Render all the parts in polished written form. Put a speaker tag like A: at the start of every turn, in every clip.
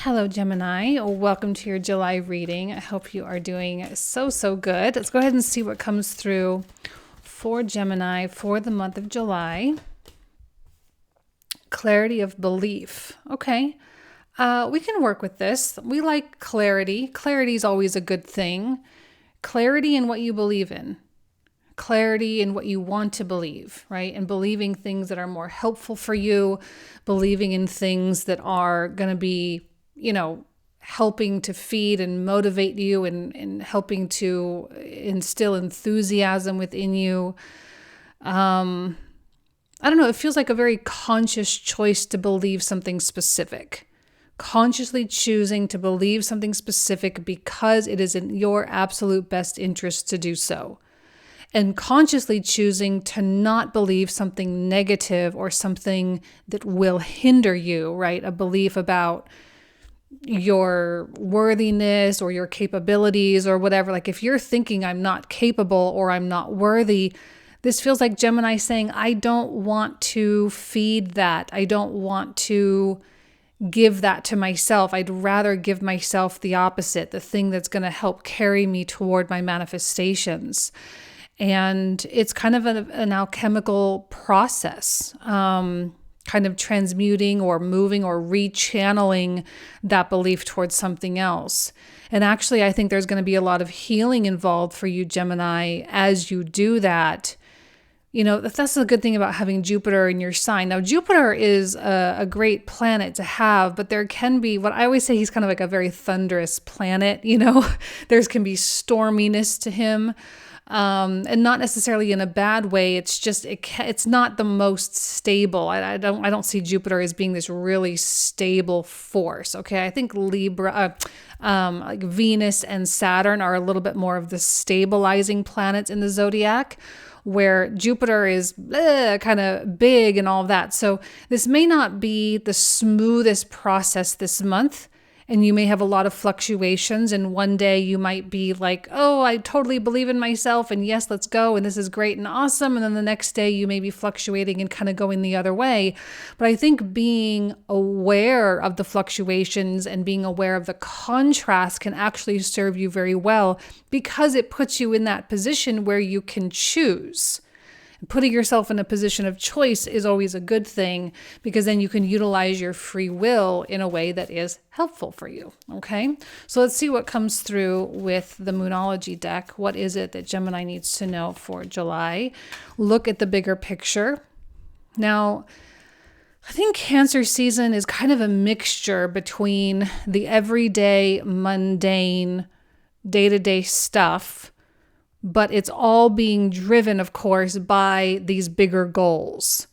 A: Hello, Gemini. Welcome to your July reading. I hope you are doing so good. Let's go ahead and see what comes through for Gemini for the month of July. Clarity of belief. Okay. We can work with this. We like clarity. Clarity is always a good thing. Clarity in what you believe in. Clarity in what you want to believe, right? And believing things that are more helpful for you, believing in things that are going to be, helping to feed and motivate you and helping to instill enthusiasm within you. I don't know, it feels like a very conscious choice to believe something specific. Consciously choosing to believe something specific because it is in your absolute best interest to do so. And consciously choosing to not believe something negative or something that will hinder you, right? A belief about your worthiness or your capabilities or whatever. Like if you're thinking I'm not capable or I'm not worthy, this feels like Gemini saying, I don't want to feed that. I don't want to give that to myself. I'd rather give myself the opposite, the thing that's going to help carry me toward my manifestations. And it's kind of an alchemical process, kind of transmuting or moving or rechanneling that belief towards something else. And actually, I think there's going to be a lot of healing involved for you, Gemini, as you do that. That's the good thing about having Jupiter in your sign. Now, Jupiter is a great planet to have, but there can be, what I always say, he's kind of like a very thunderous planet, There can be storminess to him. And not necessarily in a bad way. It's just it's not the most stable. I don't see Jupiter as being this really stable force. Okay, I think Libra, like Venus and Saturn are a little bit more of the stabilizing planets in the zodiac, where Jupiter is kind of big and all of that. So this may not be the smoothest process this month. And you may have a lot of fluctuations. And one day you might be like, oh, I totally believe in myself. And yes, let's go. And this is great and awesome. And then the next day you may be fluctuating and kind of going the other way. But I think being aware of the fluctuations and being aware of the contrast can actually serve you very well, because it puts you in that position where you can choose. Putting yourself in a position of choice is always a good thing, because then you can utilize your free will in a way that is helpful for you. Okay, so let's see what comes through with the Moonology deck. What is it that Gemini needs to know for July? Look at the bigger picture. Now, I think Cancer season is kind of a mixture between the everyday, mundane, day-to-day stuff, but it's all being driven, of course, by these bigger goals.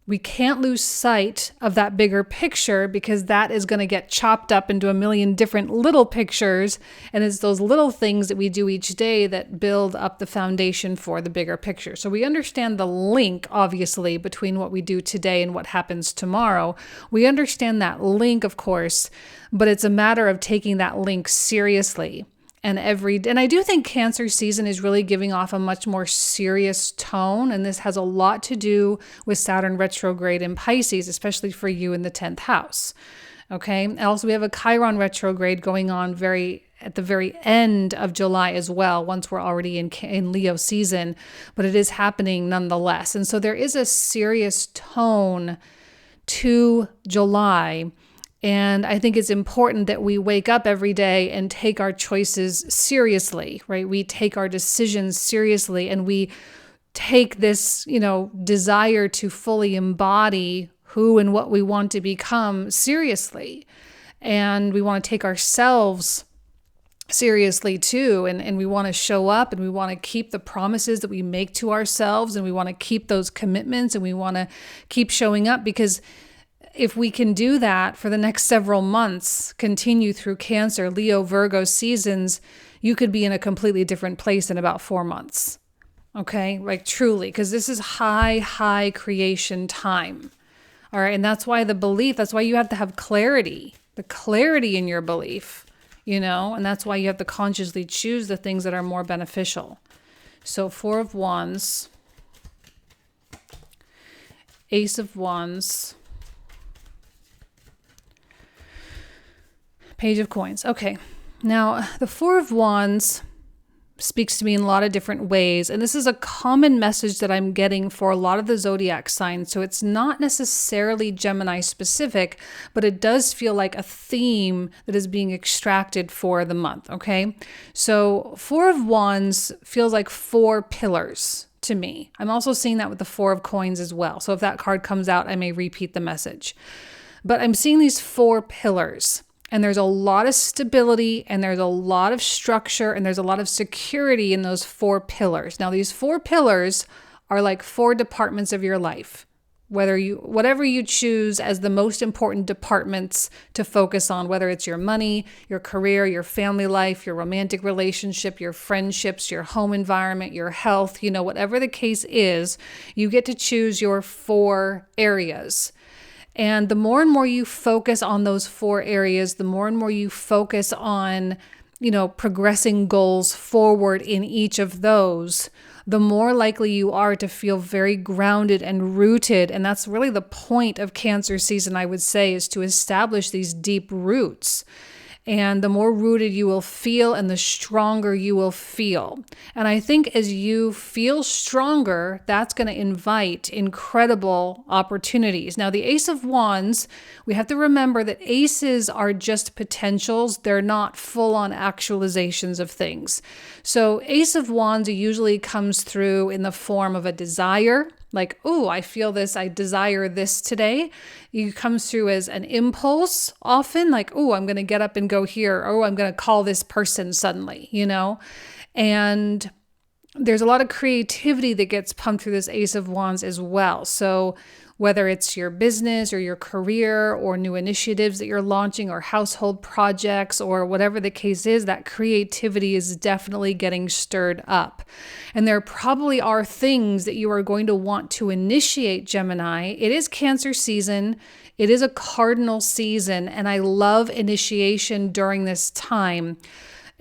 A: We can't lose sight of that bigger picture, because that is going to get chopped up into a million different little pictures. And it's those little things that we do each day that build up the foundation for the bigger picture. So we understand the link, obviously, between what we do today and what happens tomorrow. We understand that link, of course, but it's a matter of taking that link seriously. And I do think Cancer season is really giving off a much more serious tone. And this has a lot to do with Saturn retrograde in Pisces, especially for you in the 10th house. Okay. And also we have a Chiron retrograde going on at the very end of July as well, once we're already in Leo season, but it is happening nonetheless. And so there is a serious tone to July. And I think it's important that we wake up every day and take our choices seriously, right? We take our decisions seriously, and we take this, desire to fully embody who and what we want to become seriously. And we want to take ourselves seriously too. And we want to show up, and we want to keep the promises that we make to ourselves, and we want to keep those commitments, and we want to keep showing up, because if we can do that for the next several months, continue through Cancer, Leo, Virgo seasons, you could be in a completely different place in about 4 months. Okay, like truly, because this is high creation time. All right, and that's why that's why you have to have clarity, the clarity in your belief, and that's why you have to consciously choose the things that are more beneficial. So 4 of Wands, Ace of Wands, Page of Coins. Okay. Now, the Four of Wands speaks to me in a lot of different ways. And this is a common message that I'm getting for a lot of the zodiac signs. So it's not necessarily Gemini specific, but it does feel like a theme that is being extracted for the month. Okay. So Four of Wands feels like four pillars to me. I'm also seeing that with the Four of Coins as well. So if that card comes out, I may repeat the message. But I'm seeing these four pillars. And there's a lot of stability and there's a lot of structure and there's a lot of security in those four pillars. Now, these four pillars are like four departments of your life. Whatever you choose as the most important departments to focus on, whether it's your money, your career, your family life, your romantic relationship, your friendships, your home environment, your health, whatever the case is, you get to choose your four areas. And the more and more you focus on those four areas, the more and more you focus on, progressing goals forward in each of those, the more likely you are to feel very grounded and rooted. And that's really the point of Cancer season, I would say, is to establish these deep roots. And the more rooted you will feel and the stronger you will feel. And I think as you feel stronger, that's going to invite incredible opportunities. Now, the Ace of Wands, we have to remember that aces are just potentials. They're not full-on actualizations of things. So Ace of Wands usually comes through in the form of a desire. Like, oh, I feel this, I desire this today. It comes through as an impulse often, like, oh, I'm going to get up and go here. Oh, I'm going to call this person suddenly, And there's a lot of creativity that gets pumped through this Ace of Wands as well. So whether it's your business or your career or new initiatives that you're launching or household projects or whatever the case is, that creativity is definitely getting stirred up. And there probably are things that you are going to want to initiate, Gemini. It is Cancer season. It is a cardinal season, and I love initiation during this time.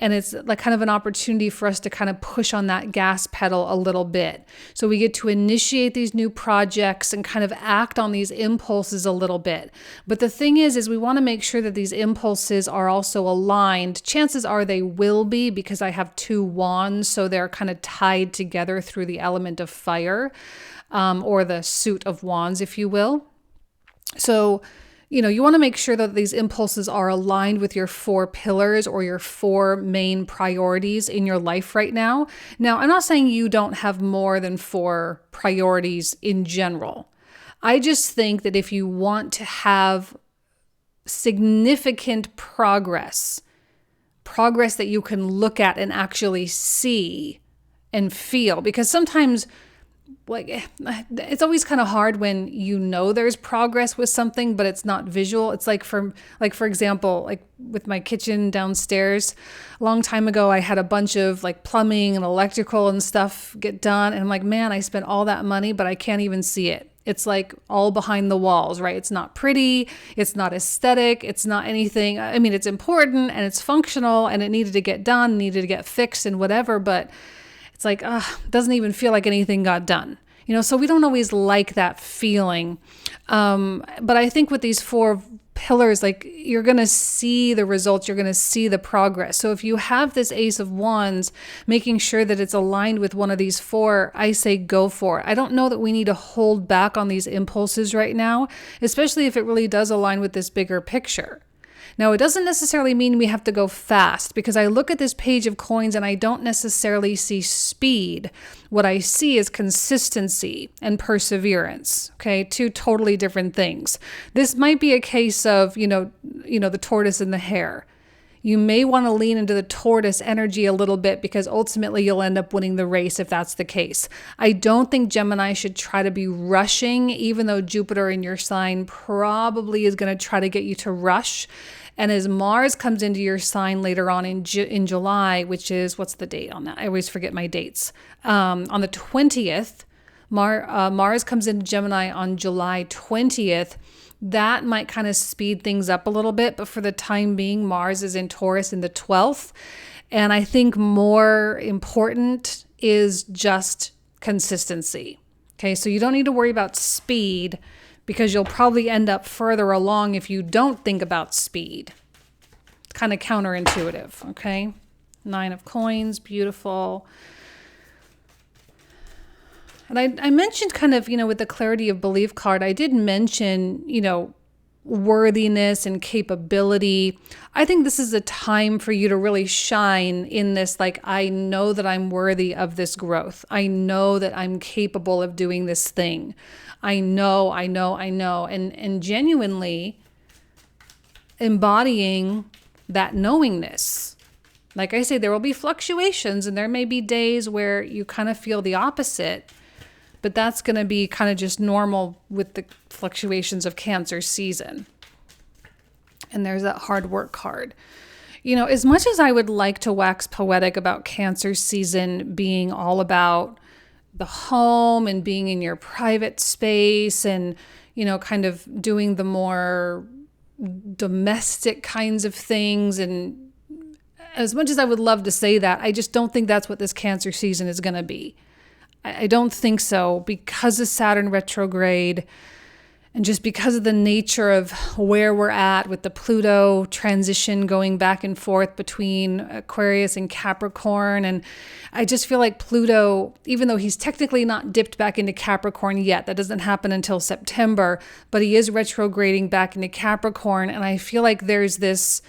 A: And it's like kind of an opportunity for us to kind of push on that gas pedal a little bit. So we get to initiate these new projects and kind of act on these impulses a little bit. But the thing is we want to make sure that these impulses are also aligned. Chances are they will be, because I have two wands, so they're kind of tied together through the element of fire, or the suit of wands, if you will. So you want to make sure that these impulses are aligned with your four pillars or your four main priorities in your life right now. Now, I'm not saying you don't have more than four priorities in general. I just think that if you want to have significant progress that you can look at and actually see and feel, because sometimes it's always kind of hard when there's progress with something, but it's not visual. It's for example, with my kitchen downstairs, a long time ago, I had a bunch of plumbing and electrical and stuff get done. And I'm like, man, I spent all that money, but I can't even see it. It's all behind the walls, right? It's not pretty. It's not aesthetic. It's not anything. I mean, it's important and it's functional and it needed to get done, needed to get fixed and whatever, but it's it doesn't even feel like anything got done. So we don't always like that feeling. But I think with these four pillars, you're going to see the results, you're going to see the progress. So if you have this Ace of Wands, making sure that it's aligned with one of these four, I say go for it. I don't know that we need to hold back on these impulses right now, especially if it really does align with this bigger picture. Now, it doesn't necessarily mean we have to go fast, because I look at this Page of Coins and I don't necessarily see speed. What I see is consistency and perseverance. Okay, two totally different things. This might be a case of, the tortoise and the hare. You may want to lean into the tortoise energy a little bit, because ultimately you'll end up winning the race if that's the case. I don't think Gemini should try to be rushing, even though Jupiter in your sign probably is going to try to get you to rush. And as Mars comes into your sign later on in July, which is, what's the date on that? I always forget my dates. On the 20th, Mars comes into Gemini on July 20th. That might kind of speed things up a little bit, but for the time being, Mars is in Taurus in the 12th. And I think more important is just consistency. Okay, so you don't need to worry about speed, because you'll probably end up further along if you don't think about speed. kind of counterintuitive, okay? 9 of coins, beautiful. And I mentioned kind of, with the clarity of belief card, I did mention, worthiness and capability. I think this is a time for you to really shine in this. Like, I know that I'm worthy of this growth. I know that I'm capable of doing this thing. I know. And genuinely embodying that knowingness. Like I say, there will be fluctuations and there may be days where you kind of feel the opposite. But that's going to be kind of just normal with the fluctuations of Cancer season. And there's that hard work card. As much as I would like to wax poetic about Cancer season being all about the home and being in your private space and, kind of doing the more domestic kinds of things, and as much as I would love to say that, I just don't think that's what this Cancer season is going to be. I don't think so, because of Saturn retrograde and just because of the nature of where we're at with the Pluto transition going back and forth between Aquarius and Capricorn. And I just feel like Pluto, even though he's technically not dipped back into Capricorn yet, that doesn't happen until September, but he is retrograding back into Capricorn. And I feel like there's this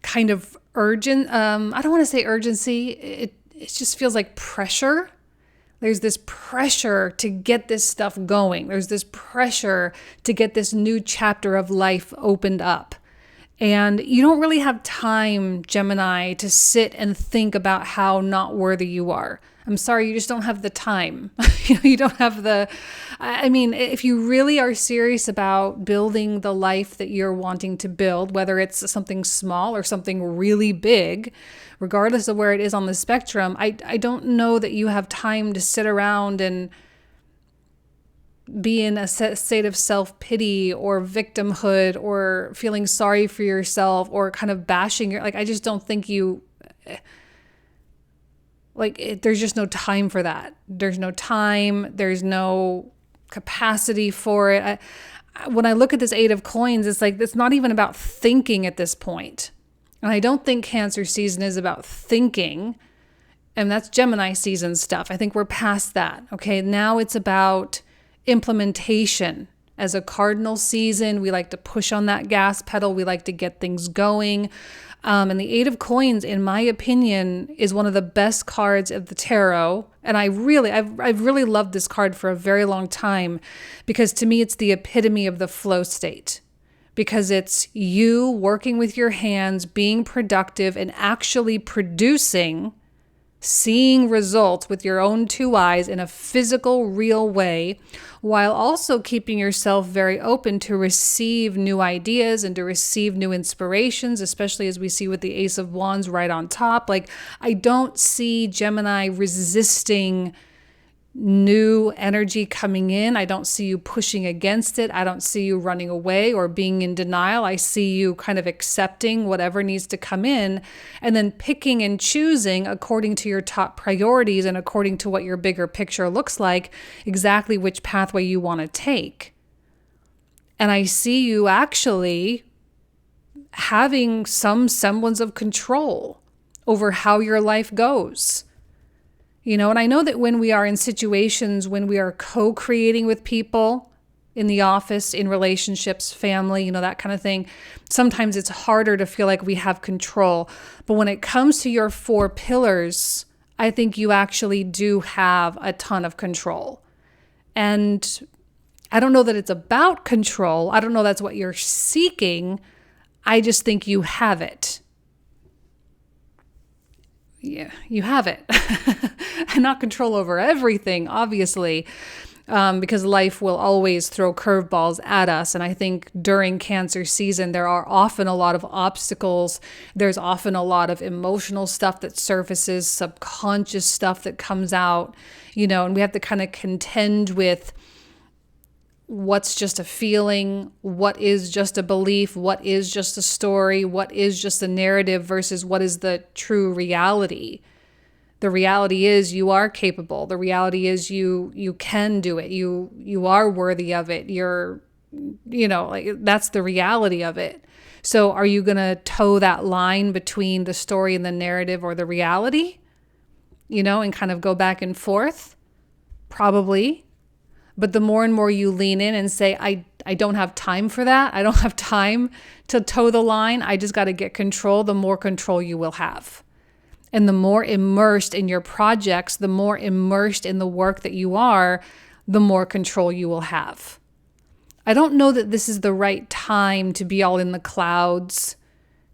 A: kind of urgent, I don't want to say urgency. It just feels like pressure. There's this pressure to get this stuff going. There's this pressure to get this new chapter of life opened up. And you don't really have time, Gemini, to sit and think about how not worthy you are. I'm sorry, you just don't have the time. You don't have if you really are serious about building the life that you're wanting to build, whether it's something small or something really big, regardless of where it is on the spectrum, I don't know that you have time to sit around and be in a state of self-pity or victimhood or feeling sorry for yourself or kind of bashing I just don't think there's just no time for that. There's no time. There's no capacity for it. When I look at this 8 of coins, it's not even about thinking at this point. And I don't think Cancer season is about thinking. And that's Gemini season stuff. I think we're past that. Okay. Now it's about implementation. As a cardinal season, we like to push on that gas pedal. We like to get things going. And the 8 of coins, in my opinion, is one of the best cards of the tarot. And I've really loved this card for a very long time because to me, it's the epitome of the flow state. Because it's you working with your hands, being productive and actually producing, seeing results with your own 2 eyes in a physical, real way, while also keeping yourself very open to receive new ideas and to receive new inspirations, especially as we see with the Ace of Wands right on top. I don't see Gemini resisting new energy coming in. I don't see you pushing against it. I don't see you running away or being in denial. I see you kind of accepting whatever needs to come in and then picking and choosing according to your top priorities and according to what your bigger picture looks like, exactly which pathway you want to take. And I see you actually having some semblance of control over how your life goes. And I know that when we are in situations, when we are co-creating with people in the office, in relationships, family, that kind of thing, sometimes it's harder to feel like we have control. But when it comes to your 4 pillars, I think you actually do have a ton of control. And I don't know that it's about control. I don't know that's what you're seeking. I just think you have it. Yeah, you have it. And not control over everything, obviously, because life will always throw curveballs at us. And I think during Cancer season, there are often a lot of obstacles. There's often a lot of emotional stuff that surfaces, subconscious stuff that comes out, and we have to kind of contend with what's just a feeling, what is just a belief, what is just a story, what is just a narrative versus what is the true reality. The reality is you are capable. The reality is you can do it. You are worthy of it. That's the reality of it. So are you going to toe that line between the story and the narrative or the reality, and kind of go back and forth? Probably. But the more and more you lean in and say, I don't have time for that. I don't have time to toe the line. I just got to get control. The more control you will have. And the more immersed in your projects, the more immersed in the work that you are, the more control you will have. I don't know that this is the right time to be all in the clouds,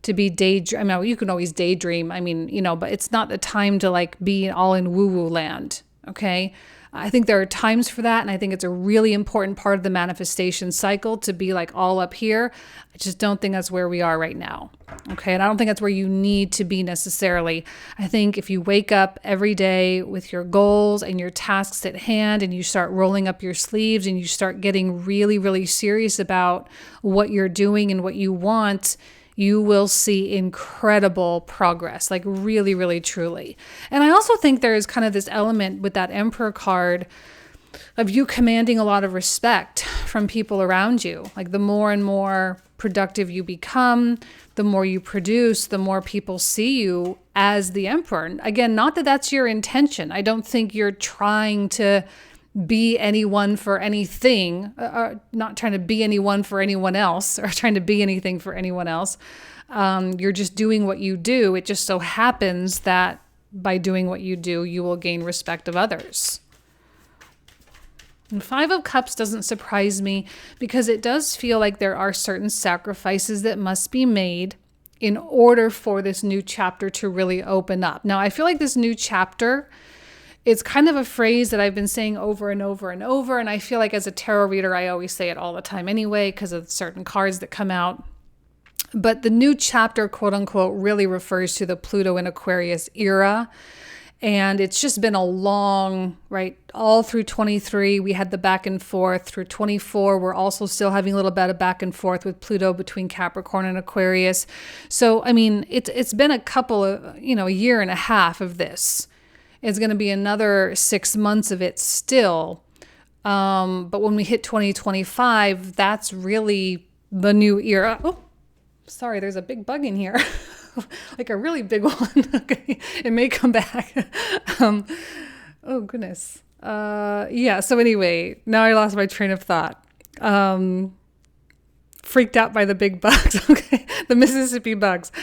A: to be daydream. I mean, you can always daydream. But it's not the time to be all in woo-woo land. Okay. I think there are times for that. And I think it's a really important part of the manifestation cycle to be all up here. I just don't think that's where we are right now. Okay. And I don't think that's where you need to be necessarily. I think if you wake up every day with your goals and your tasks at hand and you start rolling up your sleeves and you start getting really, really serious about what you're doing and what you want, you will see incredible progress, really, really, truly. And I also think there is kind of this element with that Emperor card of you commanding a lot of respect from people around you. The more and more productive you become, the more you produce, the more people see you as the Emperor. Again, not that that's your intention. I don't think you're trying to be anyone for anything, not trying to be anyone for anyone else or trying to be anything for anyone else. You're just doing what you do. It just so happens that by doing what you do, you will gain respect of others. And Five of Cups doesn't surprise me because it does feel like there are certain sacrifices that must be made in order for this new chapter to really open up. Now, I feel like this new chapter, it's kind of a phrase that I've been saying over and over and over. And I feel like as a tarot reader, I always say it all the time anyway, because of certain cards that come out. But the new chapter, quote unquote, really refers to the Pluto and Aquarius era. And it's just been a long, all through 23, we had the back and forth. Through 24, we're also still having a little bit of back and forth with Pluto between Capricorn and Aquarius. So, it's been a couple of, a year and a half of this. It's going to be another 6 months of it still. But when we hit 2025, that's really the new era. Oh, sorry, there's a big bug in here. A really big one. Okay, it may come back. Oh, goodness. So anyway, now I lost my train of thought. Freaked out by the big bugs. Okay, the Mississippi bugs.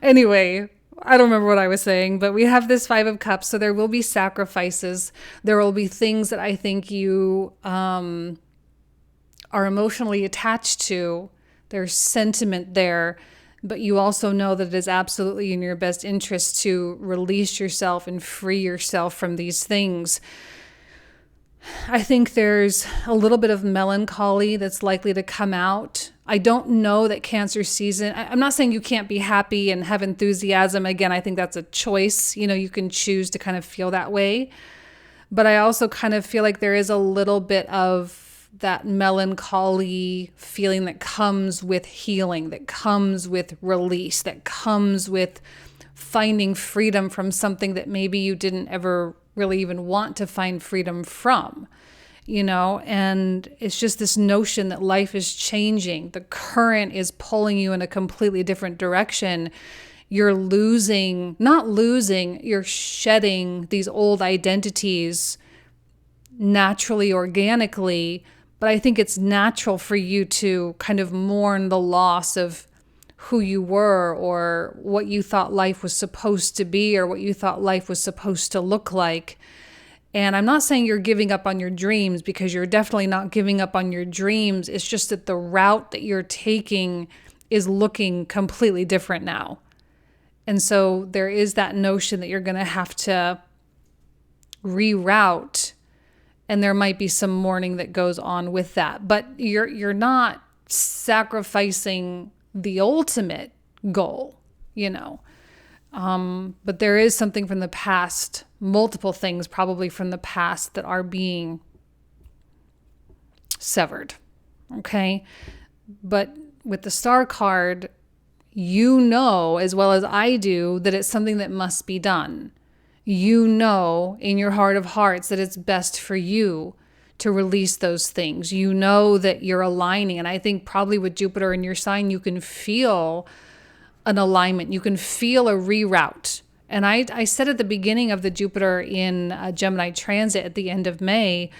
A: Anyway, I don't remember what I was saying, but we have this Five of Cups, so there will be sacrifices. There will be things that I think you are emotionally attached to. There's sentiment there, but you also know that it is absolutely in your best interest to release yourself and free yourself from these things. I think there's a little bit of melancholy that's likely to come out. I don't know that Cancer season, I'm not saying you can't be happy and have enthusiasm. Again, I think that's a choice. You can choose to kind of feel that way. But I also kind of feel like there is a little bit of that melancholy feeling that comes with healing, that comes with release, that comes with finding freedom from something that maybe you didn't ever really even want to find freedom from, and it's just this notion that life is changing. The current is pulling you in a completely different direction. You're you're shedding these old identities naturally, organically. But I think it's natural for you to kind of mourn the loss of who you were or what you thought life was supposed to be or what you thought life was supposed to look like. And I'm not saying you're giving up on your dreams, because you're definitely not giving up on your dreams. It's just that the route that you're taking is looking completely different now. And so there is that notion that you're going to have to reroute. And there might be some mourning that goes on with that. But you're not sacrificing the ultimate goal, But there is something from the past, multiple things probably from the past that are being severed. Okay? But with the Star card, as well as I do, that it's something that must be done. In your heart of hearts that it's best for you to release those things. You know that you're aligning. And I think probably with Jupiter in your sign, you can feel an alignment. You can feel a reroute. And I said at the beginning of the Jupiter in Gemini transit at the end of May,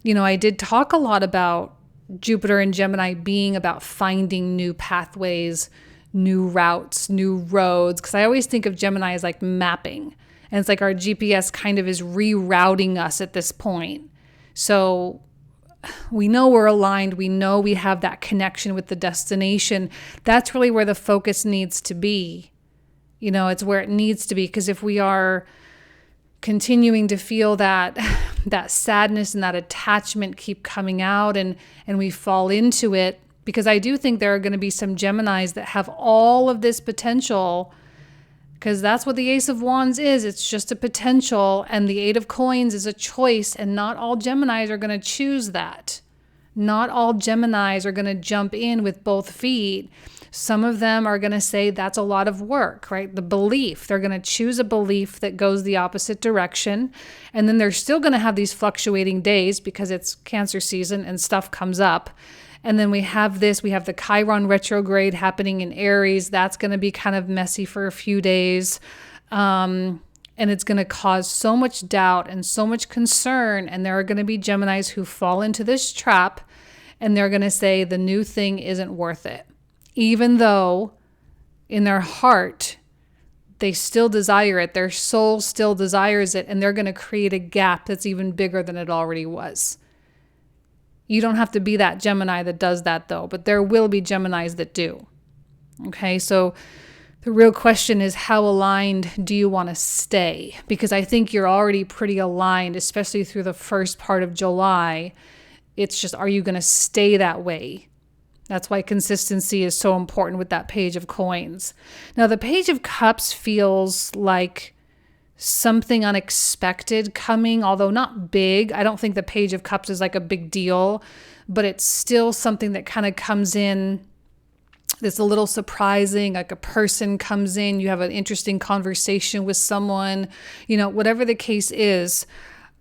A: I did talk a lot about Jupiter and Gemini being about finding new pathways, new routes, new roads. Because I always think of Gemini as like mapping. And it's like our GPS kind of is rerouting us at this point. So we know we're aligned. We know we have that connection with the destination. That's really where the focus needs to be. It's where it needs to be. Because if we are continuing to feel that sadness and that attachment keep coming out and we fall into it, because I do think there are going to be some Geminis that have all of this potential, because that's what the Ace of Wands is. It's just a potential, and the Eight of Coins is a choice, and not all Geminis are going to choose that. Not all Geminis are going to jump in with both feet. Some of them are going to say that's a lot of work, right? The belief. They're going to choose a belief that goes the opposite direction, and then they're still going to have these fluctuating days because it's Cancer season and stuff comes up. And then we have the Chiron retrograde happening in Aries. That's going to be kind of messy for a few days. And it's going to cause so much doubt and so much concern. And there are going to be Geminis who fall into this trap, and they're going to say the new thing isn't worth it. Even though in their heart, they still desire it. Their soul still desires it. And they're going to create a gap that's even bigger than it already was. You don't have to be that Gemini that does that, though, but there will be Geminis that do. Okay, so the real question is, how aligned do you want to stay? Because I think you're already pretty aligned, especially through the first part of July. It's just, are you going to stay that way? That's why consistency is so important with that Page of Coins. Now, the Page of Cups feels like something unexpected coming, although not big. I don't think the Page of Cups is like a big deal, but it's still something that kind of comes in that's a little surprising, like a person comes in, you have an interesting conversation with someone, whatever the case is.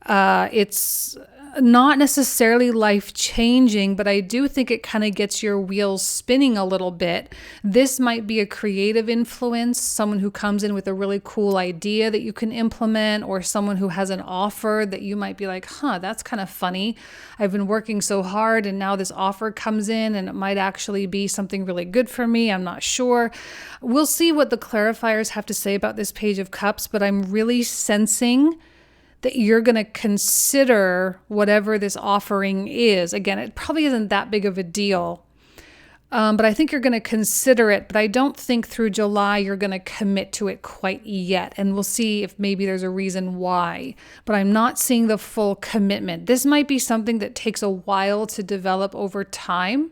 A: It's not necessarily life-changing, but I do think it kind of gets your wheels spinning a little bit. This might be a creative influence, someone who comes in with a really cool idea that you can implement, or someone who has an offer that you might be like, that's kind of funny. I've been working so hard and now this offer comes in and it might actually be something really good for me. I'm not sure. We'll see what the clarifiers have to say about this Page of Cups, but I'm really sensing that you're going to consider whatever this offering is. Again, it probably isn't that big of a deal, but I think you're going to consider it. But I don't think through July you're going to commit to it quite yet. And we'll see if maybe there's a reason why. But I'm not seeing the full commitment. This might be something that takes a while to develop over time,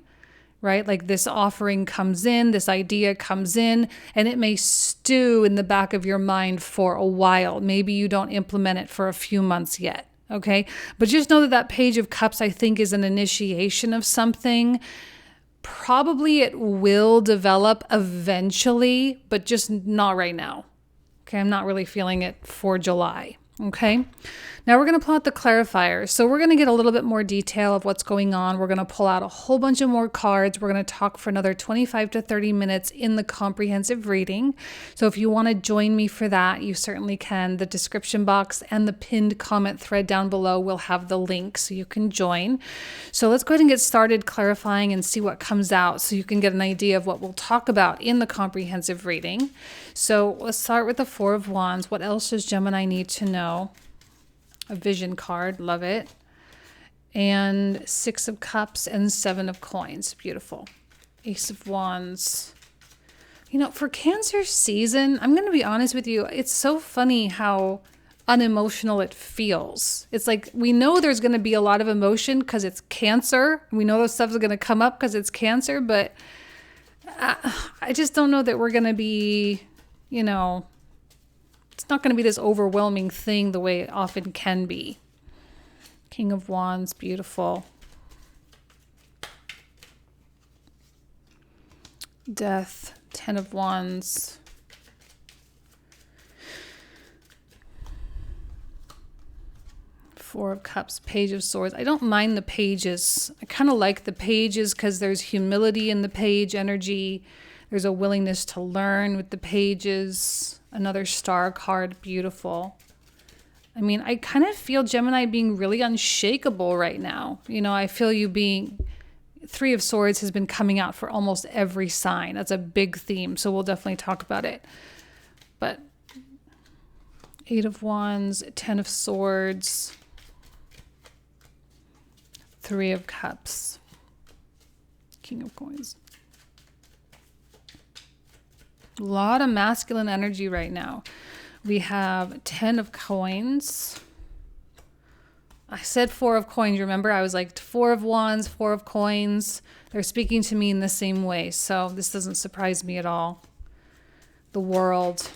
A: right? Like this offering comes in, this idea comes in, and it may stew in the back of your mind for a while. Maybe you don't implement it for a few months yet, okay? But just know that Page of Cups, I think, is an initiation of something. Probably it will develop eventually, but just not right now, okay? I'm not really feeling it for July, okay? Now we're going to pull out the clarifiers. So we're going to get a little bit more detail of what's going on. We're going to pull out a whole bunch of more cards. We're going to talk for another 25 to 30 minutes in the comprehensive reading. So if you want to join me for that, you certainly can. The description box and the pinned comment thread down below will have the link so you can join. So let's go ahead and get started clarifying and see what comes out so you can get an idea of what we'll talk about in the comprehensive reading. So let's start with the Four of Wands. What else does Gemini need to know? A vision card, love it. And Six of Cups and Seven of Coins, beautiful. Ace of Wands. For Cancer season, I'm going to be honest with you, it's so funny how unemotional it feels. It's like we know there's going to be a lot of emotion because it's Cancer. We know those stuff is going to come up because it's Cancer, but I just don't know that we're going to be, it's not going to be this overwhelming thing the way it often can be. King of Wands, beautiful. Death, Ten of Wands. Four of Cups, Page of Swords. I don't mind the pages. I kind of like the pages because there's humility in the page energy. There's a willingness to learn with the pages. Another star card, beautiful. I mean, I kind of feel Gemini being really unshakable right now. You know, I feel you being... Three of Swords has been coming out for almost every sign. That's a big theme, so we'll definitely talk about it. But Eight of Wands, Ten of Swords, Three of Cups, King of Coins. A lot of masculine energy right now. We have 10 of Coins. I said Four of Coins, remember? I was like, Four of Wands, Four of Coins. They're speaking to me in the same way, so this doesn't surprise me at all. The World.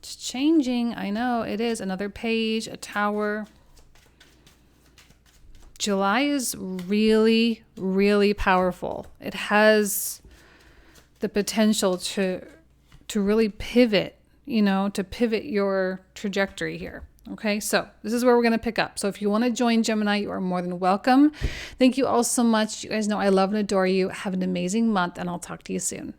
A: It's changing. I know, it is. Another page, a Tower. July is really, really powerful. It has the potential to really pivot, you know, to pivot your trajectory here. Okay, so this is where we're going to pick up. So if you want to join Gemini, you are more than welcome. Thank you all so much. You guys know I love and adore you. Have an amazing month, and I'll talk to you soon.